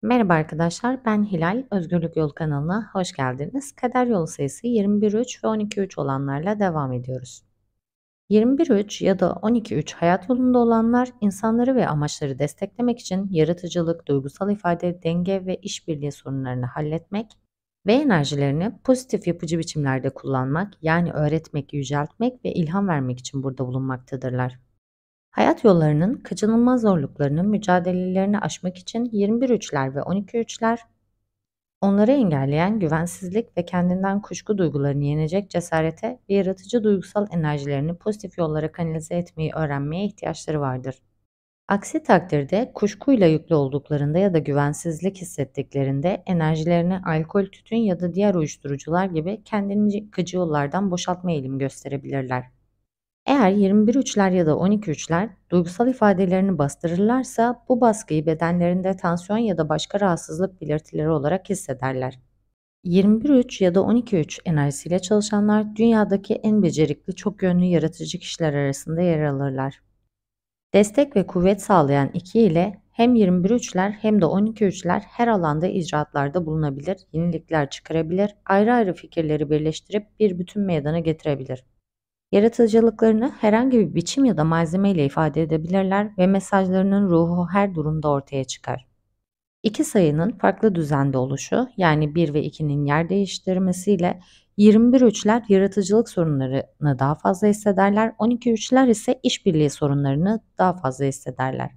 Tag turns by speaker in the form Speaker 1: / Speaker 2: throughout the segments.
Speaker 1: Merhaba arkadaşlar, ben Hilal. Özgürlük Yolu kanalına hoş geldiniz. Kader yolu sayısı 21-3 ve 12-3 olanlarla devam ediyoruz. 21-3 ya da 12-3 hayat yolunda olanlar insanları ve amaçları desteklemek için yaratıcılık, duygusal ifade, denge ve işbirliği sorunlarını halletmek ve enerjilerini pozitif yapıcı biçimlerde kullanmak, yani öğretmek, yüceltmek ve ilham vermek için burada bulunmaktadırlar. Hayat yollarının kaçınılmaz zorluklarını, mücadelelerini aşmak için 21-3'ler ve 12-3'ler onları engelleyen güvensizlik ve kendinden kuşku duygularını yenecek cesarete ve yaratıcı duygusal enerjilerini pozitif yollara kanalize etmeyi öğrenmeye ihtiyaçları vardır. Aksi takdirde kuşkuyla yüklü olduklarında ya da güvensizlik hissettiklerinde enerjilerini alkol, tütün ya da diğer uyuşturucular gibi kendini yıkıcı yollardan boşaltma eğilimi gösterebilirler. Eğer 21-3'ler ya da 12-3'ler duygusal ifadelerini bastırırlarsa bu baskıyı bedenlerinde tansiyon ya da başka rahatsızlık belirtileri olarak hissederler. 21-3 ya da 12-3 enerjisiyle çalışanlar dünyadaki en becerikli, çok yönlü yaratıcı kişiler arasında yer alırlar. Destek ve kuvvet sağlayan 2 ile hem 21-3'ler hem de 12-3'ler her alanda icraatlarda bulunabilir, yenilikler çıkarabilir, ayrı ayrı fikirleri birleştirip bir bütün meydana getirebilir. Yaratıcılıklarını herhangi bir biçim ya da malzeme ile ifade edebilirler ve mesajlarının ruhu her durumda ortaya çıkar. İki sayının farklı düzende oluşu, yani 1 ve 2'nin yer değiştirmesiyle 21 üçler yaratıcılık sorunlarını daha fazla hissederler, 12 üçler ise işbirliği sorunlarını daha fazla hissederler.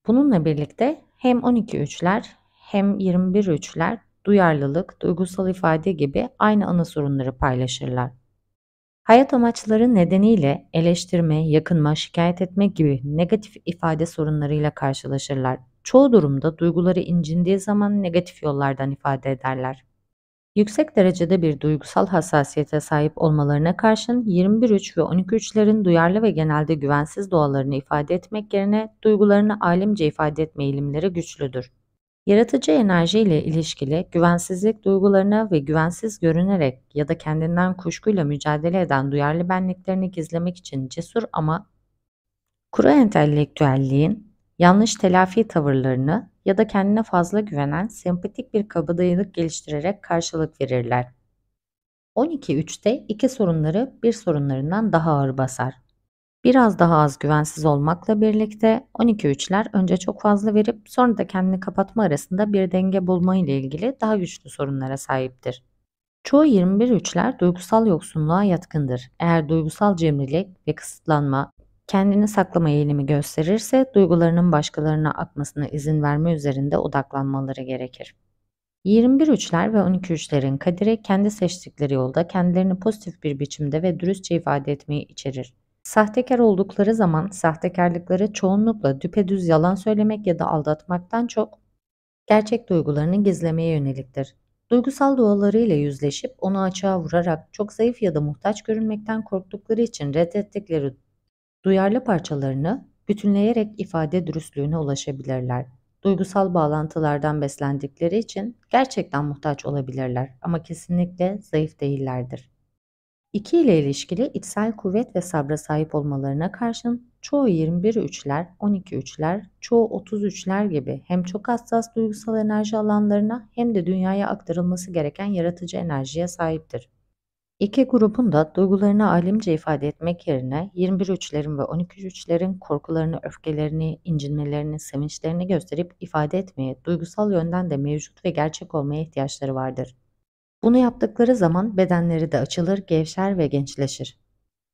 Speaker 1: Bununla birlikte hem 12 üçler hem 21 üçler duyarlılık, duygusal ifade gibi aynı ana sorunları paylaşırlar. Hayat amaçları nedeniyle eleştirme, yakınma, şikayet etme gibi negatif ifade sorunlarıyla karşılaşırlar. Çoğu durumda duyguları incindiği zaman negatif yollardan ifade ederler. Yüksek derecede bir duygusal hassasiyete sahip olmalarına karşın 21-3 ve 12-3'lerin duyarlı ve genelde güvensiz doğalarını ifade etmek yerine duygularını alimce ifade etme eğilimleri güçlüdür. Yaratıcı enerji ile ilişkili güvensizlik duygularına ve güvensiz görünerek ya da kendinden kuşkuyla mücadele eden duyarlı benliklerini gizlemek için cesur ama kuru entelektüelliğin yanlış telafi tavırlarını ya da kendine fazla güvenen sempatik bir kabadayılık geliştirerek karşılık verirler. 12-3'te iki sorunları bir sorunlarından daha ağır basar. Biraz daha az güvensiz olmakla birlikte 12-3'ler önce çok fazla verip sonra da kendini kapatma arasında bir denge bulma ile ilgili daha güçlü sorunlara sahiptir. Çoğu 21-3'ler duygusal yoksunluğa yatkındır. Eğer duygusal cimrilik ve kısıtlanma kendini saklama eğilimi gösterirse duygularının başkalarına akmasına izin verme üzerinde odaklanmaları gerekir. 21-3'ler ve 12-3'lerin kaderi kendi seçtikleri yolda kendilerini pozitif bir biçimde ve dürüstçe ifade etmeyi içerir. Sahtekar oldukları zaman sahtekarlıkları çoğunlukla düpedüz yalan söylemek ya da aldatmaktan çok gerçek duygularını gizlemeye yöneliktir. Duygusal doğalarıyla yüzleşip onu açığa vurarak çok zayıf ya da muhtaç görünmekten korktukları için reddettikleri duyarlı parçalarını bütünleyerek ifade dürüstlüğüne ulaşabilirler. Duygusal bağlantılardan beslendikleri için gerçekten muhtaç olabilirler ama kesinlikle zayıf değillerdir. 2 ile ilişkili içsel kuvvet ve sabra sahip olmalarına karşın çoğu 21 üçler, 12 üçler, çoğu 30 üçler gibi hem çok hassas duygusal enerji alanlarına hem de dünyaya aktarılması gereken yaratıcı enerjiye sahiptir. İki grubun da duygularını alimce ifade etmek yerine 21 üçlerin ve 12 üçlerin korkularını, öfkelerini, incinmelerini, sevinçlerini gösterip ifade etmeye, duygusal yönden de mevcut ve gerçek olmaya ihtiyaçları vardır. Bunu yaptıkları zaman bedenleri de açılır, gevşer ve gençleşir.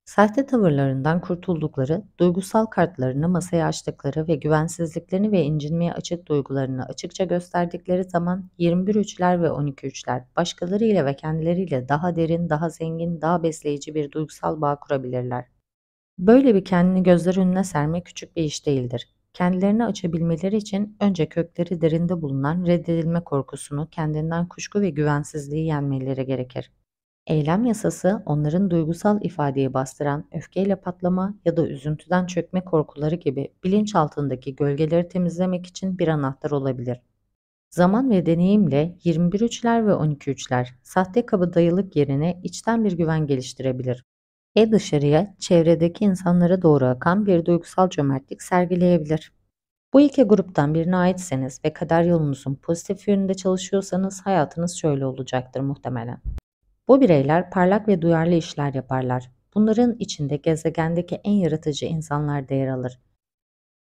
Speaker 1: Sahte tavırlarından kurtuldukları, duygusal kartlarını masaya açtıkları ve güvensizliklerini ve incinmeye açık duygularını açıkça gösterdikleri zaman 21 üçler ve 12 üçler başkalarıyla ve kendileriyle daha derin, daha zengin, daha besleyici bir duygusal bağ kurabilirler. Böyle bir kendini gözler önüne serme küçük bir iş değildir. Kendilerini açabilmeleri için önce kökleri derinde bulunan reddedilme korkusunu, kendinden kuşku ve güvensizliği yenmeleri gerekir. Eylem yasası onların duygusal ifadeyi bastıran öfkeyle patlama ya da üzüntüden çökme korkuları gibi bilinçaltındaki gölgeleri temizlemek için bir anahtar olabilir. Zaman ve deneyimle 21 üçler ve 12 üçler sahte kabadayılık yerine içten bir güven geliştirebilir. Dışarıya, çevredeki insanlara doğru akan bir duygusal cömertlik sergileyebilir. Bu iki gruptan birine aitseniz ve kader yolunuzun pozitif yönünde çalışıyorsanız hayatınız şöyle olacaktır muhtemelen. Bu bireyler parlak ve duyarlı işler yaparlar. Bunların içinde gezegendeki en yaratıcı insanlar da yer alır.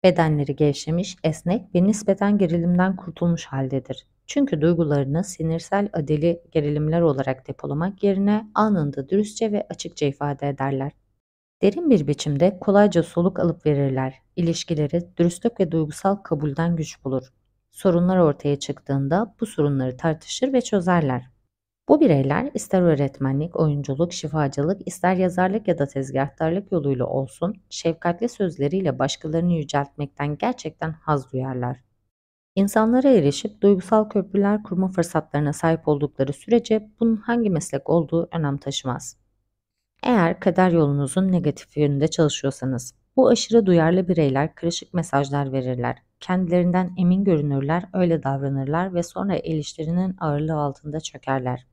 Speaker 1: Bedenleri gevşemiş, esnek ve nispeten gerilimden kurtulmuş haldedir. Çünkü duygularını sinirsel adeli gerilimler olarak depolamak yerine anında dürüstçe ve açıkça ifade ederler. Derin bir biçimde kolayca soluk alıp verirler. İlişkileri dürüstlük ve duygusal kabulden güç bulur. Sorunlar ortaya çıktığında bu sorunları tartışır ve çözerler. Bu bireyler ister öğretmenlik, oyunculuk, şifacılık, ister yazarlık ya da tezgahtarlık yoluyla olsun, şefkatli sözleriyle başkalarını yüceltmekten gerçekten haz duyarlar. İnsanlara erişip duygusal köprüler kurma fırsatlarına sahip oldukları sürece bunun hangi meslek olduğu önem taşımaz. Eğer kader yolunuzun negatif yönünde çalışıyorsanız, bu aşırı duyarlı bireyler karışık mesajlar verirler. Kendilerinden emin görünürler, öyle davranırlar ve sonra eleştirinin ağırlığı altında çökerler.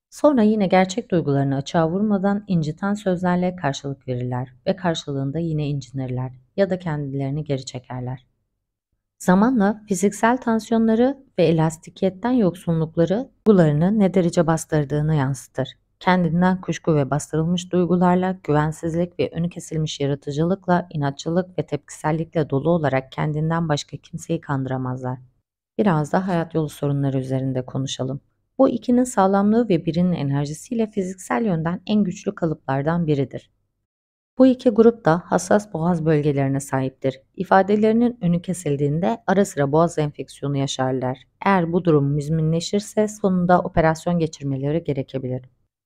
Speaker 1: Sonra yine gerçek duygularını açığa vurmadan inciten sözlerle karşılık verirler ve karşılığında yine incinirler ya da kendilerini geri çekerler. Zamanla fiziksel tansiyonları ve elastikiyetten yoksunlukları duygularını ne derece bastırdığını yansıtır. Kendinden kuşku ve bastırılmış duygularla, güvensizlik ve önü kesilmiş yaratıcılıkla, inatçılık ve tepkisellikle dolu olarak kendinden başka kimseyi kandıramazlar. Biraz da hayat yolu sorunları üzerinde konuşalım. Bu ikinin sağlamlığı ve birinin enerjisiyle fiziksel yönden en güçlü kalıplardan biridir. Bu iki grup da hassas boğaz bölgelerine sahiptir. İfadelerinin önü kesildiğinde ara sıra boğaz enfeksiyonu yaşarlar. Eğer bu durum müzminleşirse sonunda operasyon geçirmeleri gerekebilir.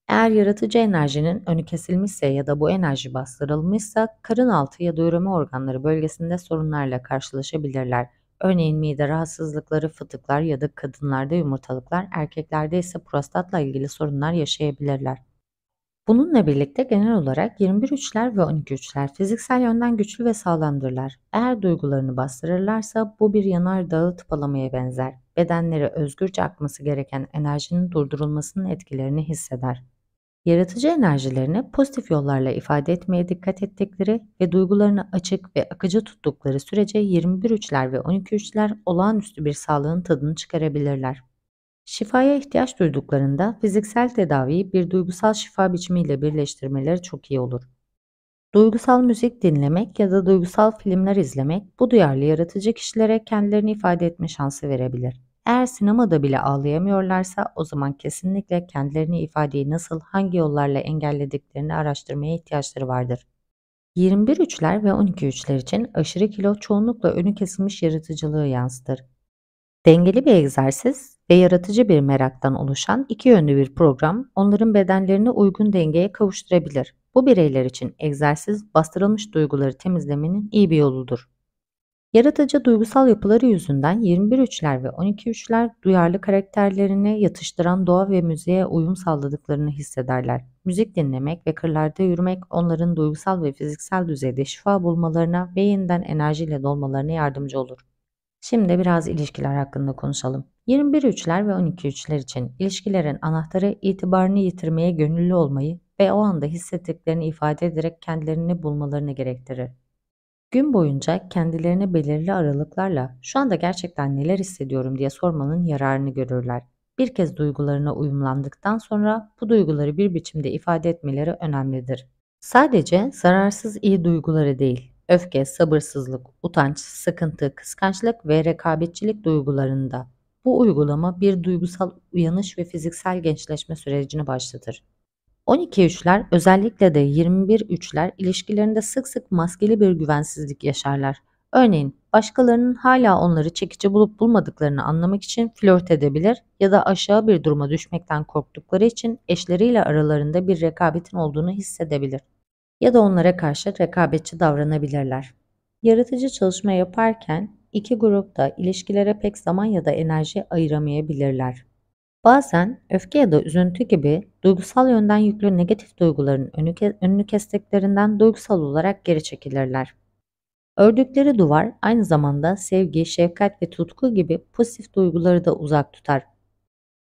Speaker 1: Eğer yaratıcı enerjinin önü kesilmişse ya da bu enerji bastırılmışsa karın altı ya da üreme organları bölgesinde sorunlarla karşılaşabilirler. Örneğin mide rahatsızlıkları, fıtıklar ya da kadınlarda yumurtalıklar, erkeklerde ise prostatla ilgili sorunlar yaşayabilirler. Bununla birlikte genel olarak 21 üçler ve 12 üçler fiziksel yönden güçlü ve sağlamdırlar. Eğer duygularını bastırırlarsa bu bir yanardağı tıpalamaya benzer. Bedenleri özgürce akması gereken enerjinin durdurulmasının etkilerini hisseder. Yaratıcı enerjilerini pozitif yollarla ifade etmeye dikkat ettikleri ve duygularını açık ve akıcı tuttukları sürece 21 üçler ve 12 üçler olağanüstü bir sağlığın tadını çıkarabilirler. Şifaya ihtiyaç duyduklarında fiziksel tedaviyi bir duygusal şifa biçimiyle birleştirmeleri çok iyi olur. Duygusal müzik dinlemek ya da duygusal filmler izlemek bu duyarlı yaratıcı kişilere kendilerini ifade etme şansı verebilir. Eğer sinemada bile ağlayamıyorlarsa o zaman kesinlikle kendilerini ifadeyi nasıl, hangi yollarla engellediklerini araştırmaya ihtiyaçları vardır. 21 üçler ve 12 üçler için aşırı kilo çoğunlukla önü kesilmiş yaratıcılığı yansıtır. Dengeli bir egzersiz ve yaratıcı bir meraktan oluşan iki yönlü bir program onların bedenlerini uygun dengeye kavuşturabilir. Bu bireyler için egzersiz bastırılmış duyguları temizlemenin iyi bir yoludur. Yaratıcı duygusal yapıları yüzünden 21 üçler ve 12 üçler duyarlı karakterlerini yatıştıran doğa ve müziğe uyum sağladıklarını hissederler. Müzik dinlemek ve kırlarda yürümek onların duygusal ve fiziksel düzeyde şifa bulmalarına ve yeniden enerjiyle dolmalarına yardımcı olur. Şimdi biraz ilişkiler hakkında konuşalım. 21 üçler ve 12 üçler için ilişkilerin anahtarı itibarını yitirmeye gönüllü olmayı ve o anda hissettiklerini ifade ederek kendilerini bulmalarını gerektirir. Gün boyunca kendilerine belirli aralıklarla şu anda gerçekten neler hissediyorum diye sormanın yararını görürler. Bir kez duygularına uyumlandıktan sonra bu duyguları bir biçimde ifade etmeleri önemlidir. Sadece zararsız iyi duyguları değil, öfke, sabırsızlık, utanç, sıkıntı, kıskançlık ve rekabetçilik duygularında bu uygulama bir duygusal uyanış ve fiziksel gençleşme sürecini başlatır. 12 üçler özellikle de 21 üçler ilişkilerinde sık sık maskeli bir güvensizlik yaşarlar. Örneğin başkalarının hala onları çekici bulup bulmadıklarını anlamak için flört edebilir ya da aşağı bir duruma düşmekten korktukları için eşleriyle aralarında bir rekabetin olduğunu hissedebilir ya da onlara karşı rekabetçi davranabilirler. Yaratıcı çalışma yaparken iki grup da ilişkilere pek zaman ya da enerji ayıramayabilirler. Bazen öfke ya da üzüntü gibi duygusal yönden yüklü negatif duyguların önünü kestiklerinden duygusal olarak geri çekilirler. Ördükleri duvar aynı zamanda sevgi, şefkat ve tutku gibi pozitif duyguları da uzak tutar.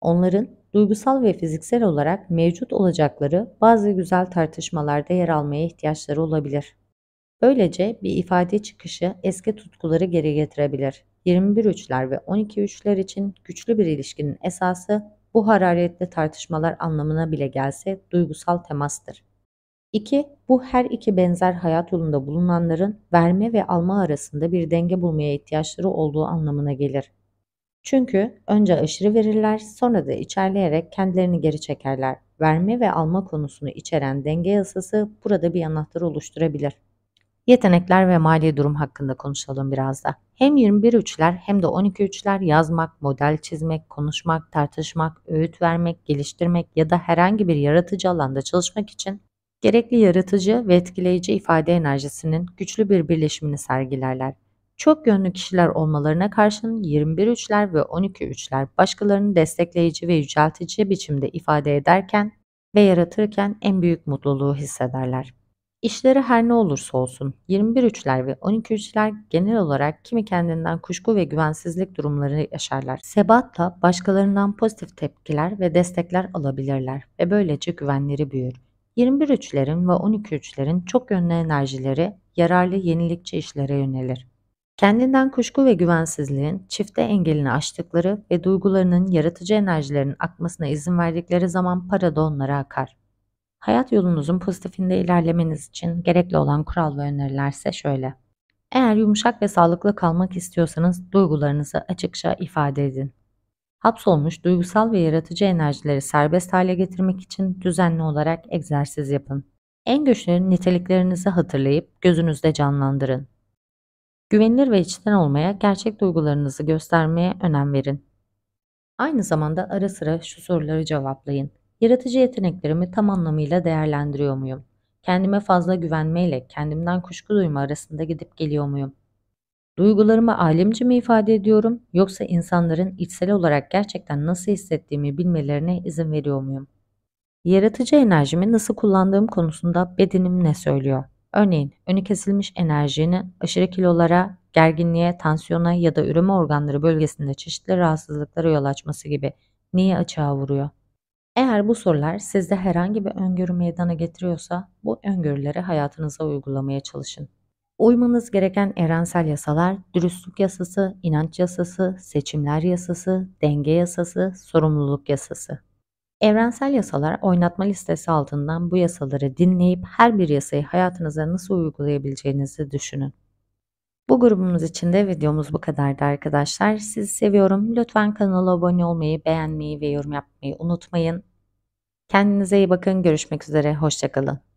Speaker 1: Onların duygusal ve fiziksel olarak mevcut olacakları bazı güzel tartışmalarda yer almaya ihtiyaçları olabilir. Böylece bir ifade çıkışı eski tutkuları geri getirebilir. 21 üçler ve 12 üçler için güçlü bir ilişkinin esası bu hararetli tartışmalar anlamına bile gelse duygusal temastır. 2. Bu her iki benzer hayat yolunda bulunanların verme ve alma arasında bir denge bulmaya ihtiyaçları olduğu anlamına gelir. Çünkü önce aşırı verirler, sonra da içerleyerek kendilerini geri çekerler. Verme ve alma konusunu içeren denge yasası burada bir anahtar oluşturabilir. Yetenekler ve mali durum hakkında konuşalım biraz da. Hem 21 üçler hem de 12 üçler yazmak, model çizmek, konuşmak, tartışmak, öğüt vermek, geliştirmek ya da herhangi bir yaratıcı alanda çalışmak için gerekli yaratıcı ve etkileyici ifade enerjisinin güçlü bir birleşimini sergilerler. Çok yönlü kişiler olmalarına karşın 21 üçler ve 12 üçler başkalarını destekleyici ve yüceltici biçimde ifade ederken ve yaratırken en büyük mutluluğu hissederler. İşleri her ne olursa olsun 21 üçler ve 12 üçler genel olarak kimi kendinden kuşku ve güvensizlik durumları yaşarlar. Sebatla başkalarından pozitif tepkiler ve destekler alabilirler ve böylece güvenleri büyür. 21 üçlerin ve 12 üçlerin çok yönlü enerjileri yararlı yenilikçi işlere yönelir. Kendinden kuşku ve güvensizliğin çifte engelini aştıkları ve duygularının yaratıcı enerjilerin akmasına izin verdikleri zaman para da onlara akar. Hayat yolunuzun pozitifinde ilerlemeniz için gerekli olan kural ve önerilerse şöyle. Eğer yumuşak ve sağlıklı kalmak istiyorsanız duygularınızı açıkça ifade edin. Hapsolmuş duygusal ve yaratıcı enerjileri serbest hale getirmek için düzenli olarak egzersiz yapın. En güçlü niteliklerinizi hatırlayıp gözünüzde canlandırın. Güvenilir ve içten olmaya, gerçek duygularınızı göstermeye önem verin. Aynı zamanda ara sıra şu soruları cevaplayın. Yaratıcı yeteneklerimi tam anlamıyla değerlendiriyor muyum? Kendime fazla güvenmeyle kendimden kuşku duyma arasında gidip geliyor muyum? Duygularımı alemci mi ifade ediyorum yoksa insanların içsel olarak gerçekten nasıl hissettiğimi bilmelerine izin veriyor muyum? Yaratıcı enerjimi nasıl kullandığım konusunda bedenim ne söylüyor? Örneğin önü kesilmiş enerjinin aşırı kilolara, gerginliğe, tansiyona ya da üreme organları bölgesinde çeşitli rahatsızlıklara yol açması gibi neyi açığa vuruyor? Eğer bu sorular sizde herhangi bir öngörü meydana getiriyorsa bu öngörüleri hayatınıza uygulamaya çalışın. Uymanız gereken evrensel yasalar dürüstlük yasası, inanç yasası, seçimler yasası, denge yasası, sorumluluk yasası. Evrensel yasalar oynatma listesi altından bu yasaları dinleyip her bir yasayı hayatınıza nasıl uygulayabileceğinizi düşünün. Bu grubumuz için de videomuz bu kadardı arkadaşlar. Sizi seviyorum. Lütfen kanala abone olmayı, beğenmeyi ve yorum yapmayı unutmayın. Kendinize iyi bakın. Görüşmek üzere. Hoşça kalın.